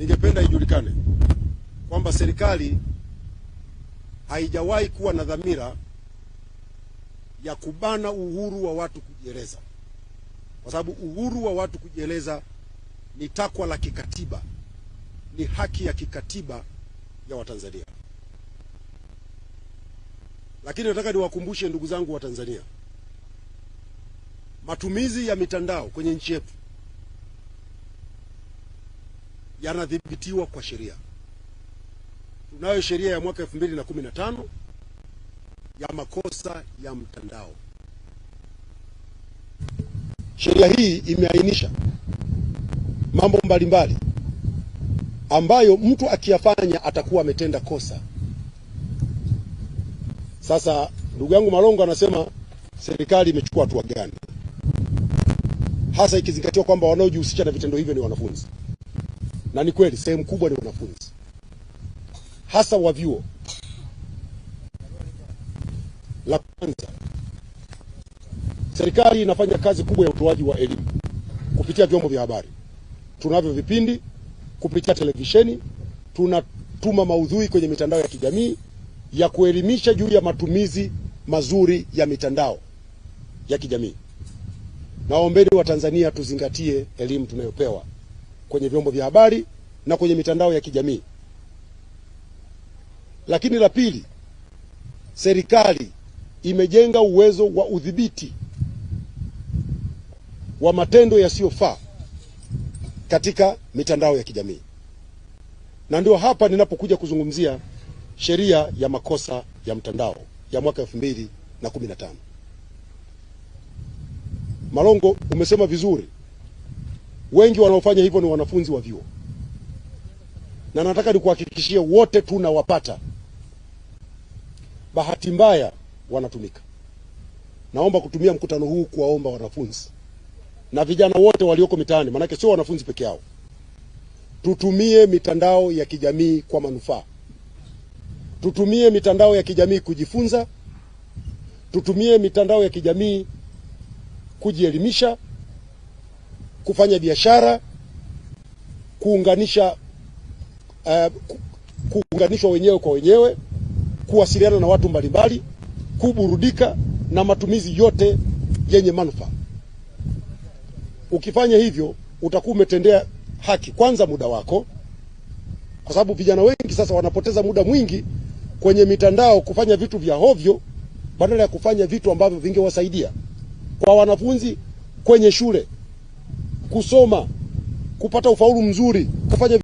Ningependa ijulikane kwamba serikali haijawahi kuwa na dhamira ya kubana uhuru wa watu kujieleza, kwa sababu uhuru wa watu kujieleza ni takwa la kikatiba, ni haki ya kikatiba ya Watanzania. Lakini nataka niwakumbushe ndugu zangu wa Tanzania, matumizi ya mitandao kwenye nchi yetu yanadhibitiwa kwa sheria. Tunayo sheria ya mwaka 2015 ya makosa ya mtandao. Sheria hii imeainisha mambo mbalimbali ambayo mtu akiyafanya atakuwa ametenda kosa. Sasa ndugu yangu Malongo anasema serikali imechukua hatua gani, hasa ikizingatiwa kwamba wanaojihusisha na vitendo hivyo ni wanafunzi. Na ni kweli sehemu kubwa ni wanafunzi, hasa wa vyuo. La kwanza, serikali inafanya kazi kubwa ya utoaji wa elimu kupitia vyombo vya habari. Tunavyo vipindi kupitia televisheni, tunatuma maudhui kwenye mitandao ya kijamii ya kuelimisha juu ya matumizi mazuri ya mitandao ya kijamii. Naombeni wa Tanzania tuzingatie elimu tunayopewa kwenye vyombo vya habari na kwenye mitandao ya kijamii. Lakini la pili, serikali imejenga uwezo wa udhibiti wa matendo yasiyofaa katika mitandao ya kijamii. Na ndio hapa ninapokuja kuzungumzia sheria ya makosa ya mtandao ya mwaka 2015. Malongo, umesema vizuri, wengi wanaofanya hivyo ni wanafunzi wa vyuo, na nataka nikuhakikishie wote tunawapata. Bahati mbaya wanatumika. Naomba kutumia mkutano huu kuwaomba wanafunzi na vijana wote walioko mitaani, maana sio wanafunzi peke yao, tutumie mitandao ya kijamii kwa manufaa. Tutumie mitandao ya kijamii kujifunza, tutumie mitandao ya kijamii kujielimisha, kufanya biashara, kuunganishwa wenyewe kwa wenyewe, kuwasiliana na watu mbalimbali, kuburudika na matumizi yote yenye manufaa. Ukifanya hivyo utakuwa umetendea haki kwanza muda wako, kwa sababu vijana wengi sasa wanapoteza muda mwingi kwenye mitandao kufanya vitu vya hovyo badala ya kufanya vitu ambavyo vingewasaidia. Kwa wanafunzi kwenye shule, kusoma, kupata ufaulu mzuri,